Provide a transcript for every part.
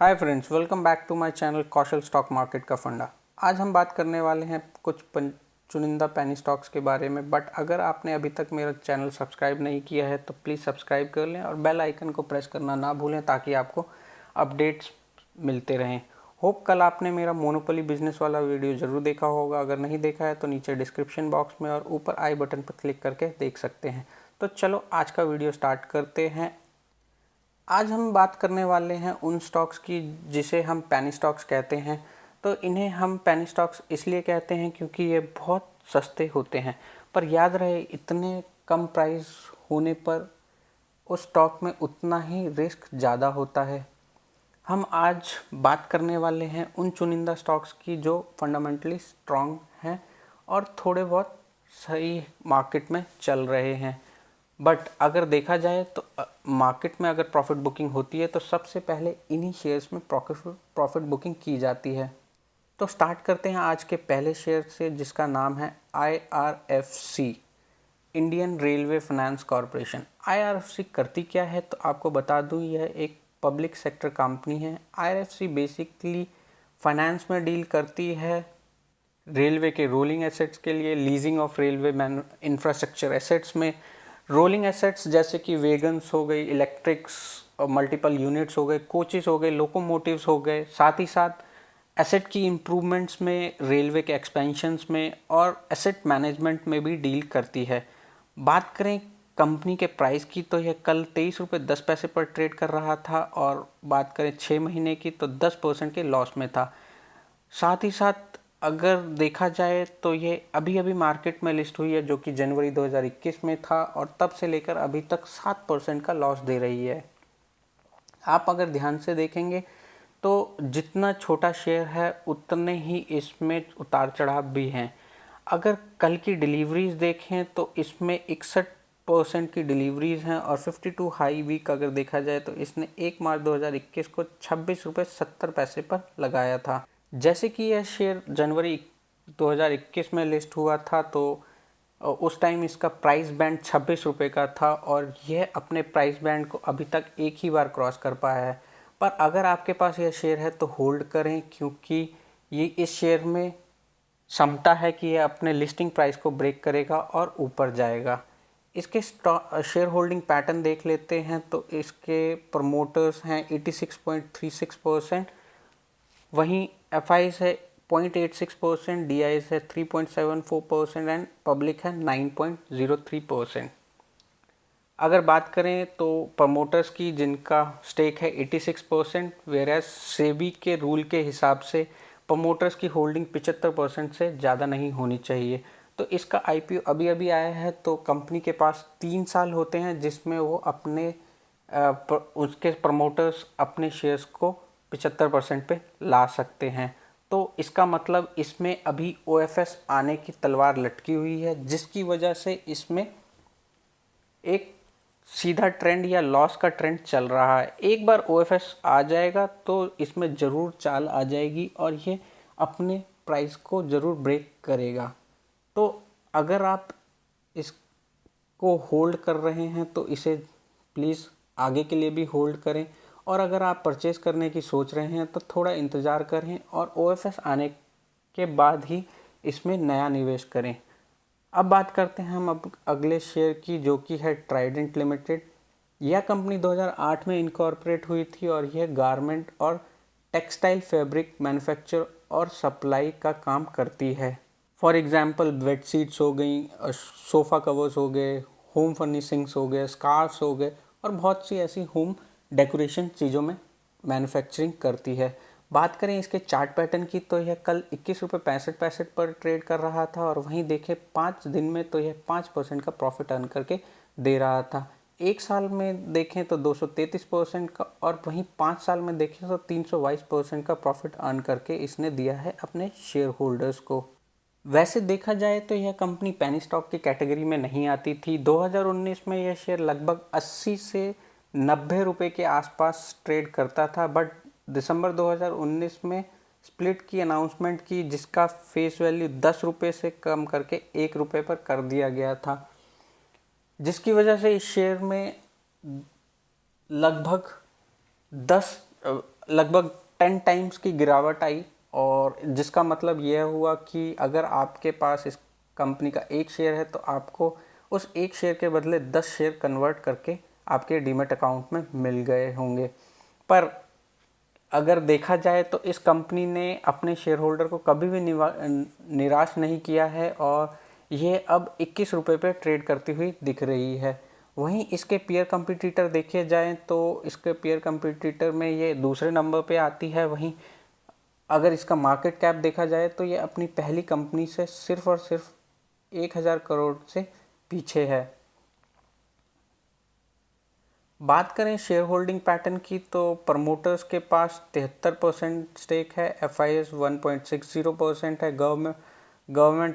Hi friends, welcome back to my channel Kaushal stock market का funda. आज हम बात करने वाले हैं कुछ चुनिंदा पेनी स्टॉक्स के बारे में। बट अगर आपने अभी तक मेरा चैनल सब्सक्राइब नहीं किया है तो प्लीज़ सब्सक्राइब कर लें और बेल आइकन को प्रेस करना ना भूलें ताकि आपको अपडेट्स मिलते रहें। होप कल आपने मेरा मोनोपोली बिजनेस वाला वीडियो ज़रूर देखा होगा। अगर नहीं देखा है तो नीचे डिस्क्रिप्शन बॉक्स में और ऊपर आई बटन पर क्लिक करके देख सकते हैं। तो चलो आज का वीडियो स्टार्ट करते हैं। आज हम बात करने वाले हैं उन स्टॉक्स की जिसे हम पेनी स्टॉक्स कहते हैं। तो इन्हें हम पेनी स्टॉक्स इसलिए कहते हैं क्योंकि ये बहुत सस्ते होते हैं, पर याद रहे इतने कम प्राइस होने पर उस स्टॉक में उतना ही रिस्क ज़्यादा होता है। हम आज बात करने वाले हैं उन चुनिंदा स्टॉक्स की जो फंडामेंटली स्ट्रॉन्ग हैं और थोड़े बहुत सही मार्केट में चल रहे हैं। बट अगर देखा जाए तो मार्केट में अगर प्रॉफिट बुकिंग होती है तो सबसे पहले इन्हीं शेयर्स में प्रॉफिट बुकिंग की जाती है। तो स्टार्ट करते हैं आज के पहले शेयर से, जिसका नाम है IRFC, Indian railway finance corporation. IRFC करती क्या है तो आपको बता दूं, यह एक पब्लिक सेक्टर कंपनी है। IRFC बेसिकली फाइनेंस में डील करती है रेलवे के रोलिंग एसेट्स के लिए, leasing of railway infrastructure assets में। रोलिंग एसेट्स जैसे कि वेगन्स हो गई, इलेक्ट्रिक्स और मल्टीपल यूनिट्स हो गए, कोचेस हो गए, लोकोमोटिव्स हो गए, साथ ही साथ एसेट की इम्प्रूवमेंट्स में, रेलवे के एक्सपेंशंस में और एसेट मैनेजमेंट में भी डील करती है। बात करें कंपनी के प्राइस की तो यह कल 23 रुपये 10 पैसे पर ट्रेड कर रहा था और बात करें 6 महीने की तो 10% के लॉस में था। साथ ही साथ अगर देखा जाए तो ये अभी अभी मार्केट में लिस्ट हुई है, जो कि जनवरी 2021 में था और तब से लेकर अभी तक 7% का लॉस दे रही है। आप अगर ध्यान से देखेंगे तो जितना छोटा शेयर है उतने ही इसमें उतार चढ़ाव भी हैं। अगर कल की डिलीवरीज देखें तो इसमें 61% की डिलीवरीज हैं और 52 हाई वीक अगर देखा जाए तो इसने 1 मार्च 2021 को 26 रुपये 70 पैसे पर लगाया था। जैसे कि यह शेयर जनवरी 2021 में लिस्ट हुआ था तो उस टाइम इसका प्राइस बैंड 26 रुपये का था और यह अपने प्राइस बैंड को अभी तक एक ही बार क्रॉस कर पाया है। पर अगर आपके पास यह शेयर है तो होल्ड करें, क्योंकि ये इस शेयर में क्षमता है कि यह अपने लिस्टिंग प्राइस को ब्रेक करेगा और ऊपर जाएगा। इसके शेयर होल्डिंग पैटर्न देख लेते हैं तो इसके प्रमोटर्स हैं 86.36%, वहीं FIs है 0.86%, DIs है 3.74% एंड पब्लिक है 9.03%। अगर बात करें तो प्रमोटर्स की, जिनका स्टेक है 86%, वेयर सेबी के रूल के हिसाब से प्रमोटर्स की होल्डिंग 75% से ज़्यादा नहीं होनी चाहिए। तो इसका IPO अभी अभी आया है तो कंपनी के पास 3 साल होते हैं जिसमें वो अपने उसके प्रमोटर्स अपने शेयर्स को 75% पे ला सकते हैं। तो इसका मतलब इसमें अभी OFS आने की तलवार लटकी हुई है, जिसकी वजह से इसमें एक सीधा ट्रेंड या लॉस का ट्रेंड चल रहा है। एक बार OFS आ जाएगा तो इसमें ज़रूर चाल आ जाएगी और ये अपने प्राइस को ज़रूर ब्रेक करेगा। तो अगर आप इसको होल्ड कर रहे हैं तो इसे प्लीज़ आगे के लिए भी होल्ड करें, और अगर आप परचेस करने की सोच रहे हैं तो थोड़ा इंतज़ार करें और OFS आने के बाद ही इसमें नया निवेश करें। अब बात करते हैं हम अब अगले शेयर की, जो कि है ट्राइडेंट लिमिटेड। यह कंपनी 2008 में इनकॉर्पोरेट हुई थी और यह गारमेंट और टेक्सटाइल फैब्रिक मैन्युफैक्चर और सप्लाई का काम करती है। फॉर एग्जांपल बेडशीट्स हो गई, सोफ़ा कवर्स हो गए, होम फर्निशिंग्स हो गए, स्कार्फ्स हो गए और बहुत सी ऐसी होम डेकोरेशन चीज़ों में मैन्युफैक्चरिंग करती है। बात करें इसके चार्ट पैटर्न की तो यह कल 21 रुपये 65 पैसे पर ट्रेड कर रहा था और वहीं देखें 5 दिन में तो यह 5% का प्रॉफिट अर्न करके दे रहा था। एक साल में देखें तो 233% का और वहीं 5 साल में देखें तो 322% का प्रॉफिट अर्न करके इसने दिया है अपने शेयर होल्डर्स को। वैसे देखा जाए तो यह कंपनी पेनी स्टॉक की कैटेगरी में नहीं आती थी। 2019 में यह शेयर लगभग 80 से 90 रुपये के आसपास ट्रेड करता था, बट दिसंबर 2019 में स्प्लिट की अनाउंसमेंट की, जिसका फेस वैल्यू 10 रुपये से कम करके 1 रुपये पर कर दिया गया था, जिसकी वजह से इस शेयर में लगभग लगभग 10 टाइम्स की गिरावट आई, और जिसका मतलब यह हुआ कि अगर आपके पास इस कंपनी का एक शेयर है तो आपको उस एक शेयर के बदले 10 शेयर कन्वर्ट करके आपके डीमैट अकाउंट में मिल गए होंगे। पर अगर देखा जाए तो इस कंपनी ने अपने शेयर होल्डर को कभी भी निराश नहीं किया है, और ये अब 21 रुपये पे ट्रेड करती हुई दिख रही है। वहीं इसके पीयर कंपटीटर देखे जाएं तो इसके पीयर कंपटीटर में ये दूसरे नंबर पे आती है। वहीं अगर इसका मार्केट कैप देखा जाए तो ये अपनी पहली कंपनी से सिर्फ और सिर्फ 1000 करोड़ से पीछे है। बात करें शेयर होल्डिंग पैटर्न की तो प्रमोटर्स के पास 73% स्टेक है, FIS 1.60% है, गवर्नमेंट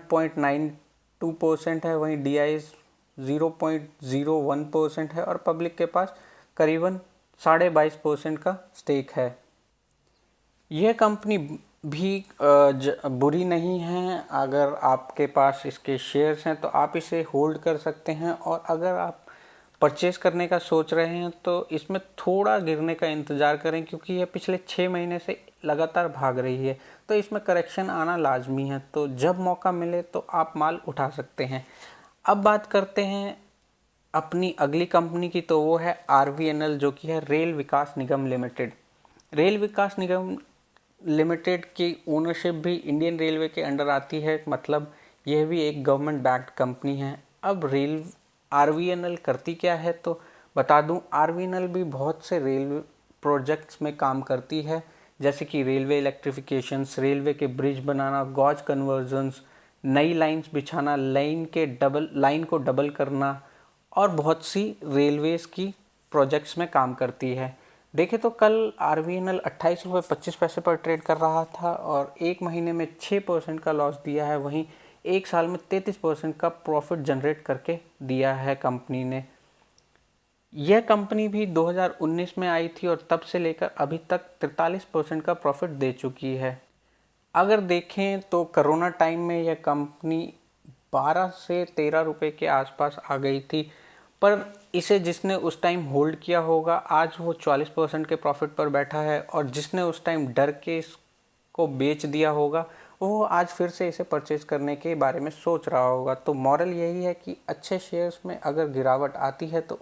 0.92% है, वहीं DIS 0.01% है और पब्लिक के पास करीबन 22.5% का स्टेक है। यह कंपनी भी बुरी नहीं है। अगर आपके पास इसके शेयर्स हैं तो आप इसे होल्ड कर सकते हैं, और अगर आप परचेज़ करने का सोच रहे हैं तो इसमें थोड़ा गिरने का इंतज़ार करें, क्योंकि यह पिछले 6 महीने से लगातार भाग रही है, तो इसमें करेक्शन आना लाजमी है। तो जब मौका मिले तो आप माल उठा सकते हैं। अब बात करते हैं अपनी अगली कंपनी की, तो वो है RVNL, जो कि है रेल विकास निगम लिमिटेड। रेल विकास निगम लिमिटेड की ओनरशिप भी इंडियन रेलवे के अंडर आती है, मतलब यह भी एक गवर्नमेंट बैक्ड कंपनी है। अब RVNL करती क्या है तो बता दूं, RVNL भी बहुत से रेलवे प्रोजेक्ट्स में काम करती है, जैसे कि रेलवे इलेक्ट्रिफिकेशंस, रेलवे के ब्रिज बनाना, गॉज कन्वर्जन्स, नई लाइंस बिछाना, लाइन को डबल करना, और बहुत सी रेलवेज़ की प्रोजेक्ट्स में काम करती है। देखें तो कल RVNL 28.25 रुपये पर ट्रेड कर रहा था और एक महीने में 6% का लॉस दिया है। वहीं एक साल में 33% का प्रॉफिट जनरेट करके दिया है कंपनी ने। यह कंपनी भी 2019 में आई थी और तब से लेकर अभी तक 43% का प्रॉफिट दे चुकी है। अगर देखें तो कोरोना टाइम में यह कंपनी 12 से 13 रुपये के आसपास आ गई थी, पर इसे जिसने उस टाइम होल्ड किया होगा आज वो 40% के प्रॉफिट पर बैठा है, और जिसने उस टाइम डर के इसको बेच दिया होगा वो आज फिर से इसे परचेज करने के बारे में सोच रहा होगा। तो मॉरल यही है कि अच्छे शेयर्स में अगर गिरावट आती है तो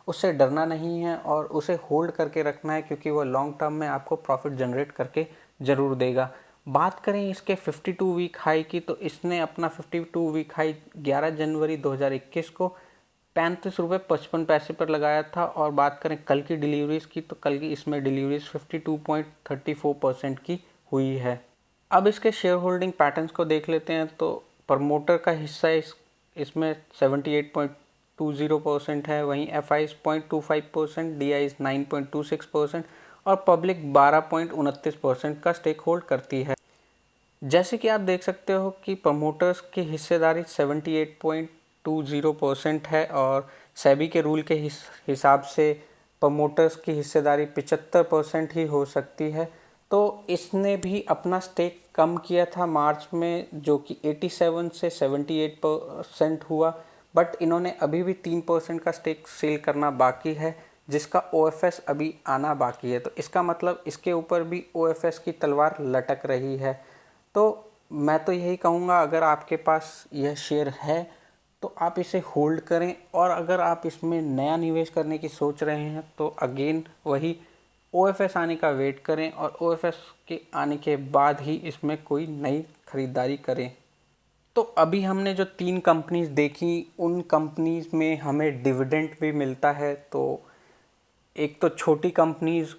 उससे डरना नहीं है और उसे होल्ड करके रखना है, क्योंकि वो लॉन्ग टर्म में आपको प्रॉफिट जनरेट करके ज़रूर देगा। बात करें इसके 52 वीक हाई की, तो इसने अपना 52 वीक हाई 11 जनवरी 2021 को 35.55 रुपये पर लगाया था। और बात करें कल की डिलीवरीज़ की, तो कल की इसमें डिलीवरीज 52.34% की हुई है। अब इसके शेयर होल्डिंग पैटर्न्स को देख लेते हैं, तो प्रमोटर का हिस्सा इसमें 78.20% है, वहीं FIS 0.25%, DIS 9.26% और पब्लिक 12.29% का स्टेक होल्ड करती है। जैसे कि आप देख सकते हो कि प्रमोटर्स की हिस्सेदारी 78.20% है, और सेबी के रूल के हिसाब से प्रमोटर्स की हिस्सेदारी 75% ही हो सकती है। तो इसने भी अपना स्टेक कम किया था मार्च में, जो कि 87 से 78% हुआ, बट इन्होंने अभी भी 3% का स्टेक सेल करना बाकी है, जिसका OFS अभी आना बाकी है। तो इसका मतलब इसके ऊपर भी OFS की तलवार लटक रही है। तो मैं तो यही कहूँगा, अगर आपके पास यह शेयर है तो आप इसे होल्ड करें, और अगर आप इसमें नया निवेश करने की सोच रहे हैं तो अगेन वही OFS आने का वेट करें, और OFS के आने के बाद ही इसमें कोई नई खरीदारी करें। तो अभी हमने जो 3 कंपनीज देखी, उन कंपनीज में हमें डिविडेंड भी मिलता है। तो एक तो छोटी companies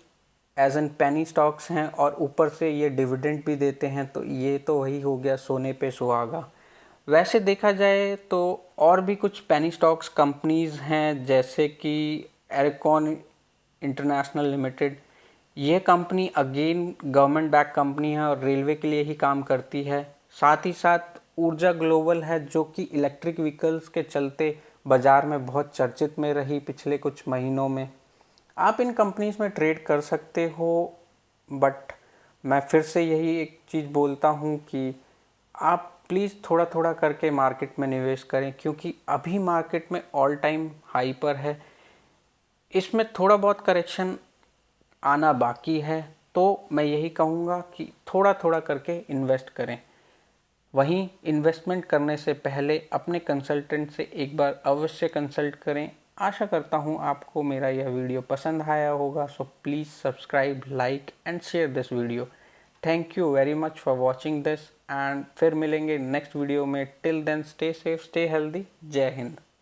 as an penny stocks हैं, और ऊपर से ये डिविडेंड भी देते हैं, तो ये तो वही हो गया सोने पे सुहागा। वैसे देखा जाए तो और भी कुछ पेनी स्टॉक्स कंपनीज हैं, जैसे कि एरकॉन इंटरनेशनल लिमिटेड। ये company again government back company है और रेलवे के लिए ही काम करती है। साथ ही साथ ऊर्जा ग्लोबल है, जो कि इलेक्ट्रिक व्हीकल्स के चलते बाज़ार में बहुत चर्चित में रही पिछले कुछ महीनों में। आप इन कंपनीज में ट्रेड कर सकते हो, बट मैं फिर से यही एक चीज़ बोलता हूँ कि आप प्लीज़ थोड़ा थोड़ा करके मार्केट में निवेश करें, क्योंकि अभी मार्केट में ऑल टाइम हाई पर है। इसमें थोड़ा बहुत करेक्शन आना बाकी है, तो मैं यही कहूँगा कि थोड़ा थोड़ा करके इन्वेस्ट करें। वहीं इन्वेस्टमेंट करने से पहले अपने कंसल्टेंट से एक बार अवश्य कंसल्ट करें। आशा करता हूँ आपको मेरा यह वीडियो पसंद आया होगा। So please subscribe, like and share this video. Thank you very much for watching this एंड फिर मिलेंगे नेक्स्ट वीडियो में। Till then stay safe, stay healthy. Jai Hind.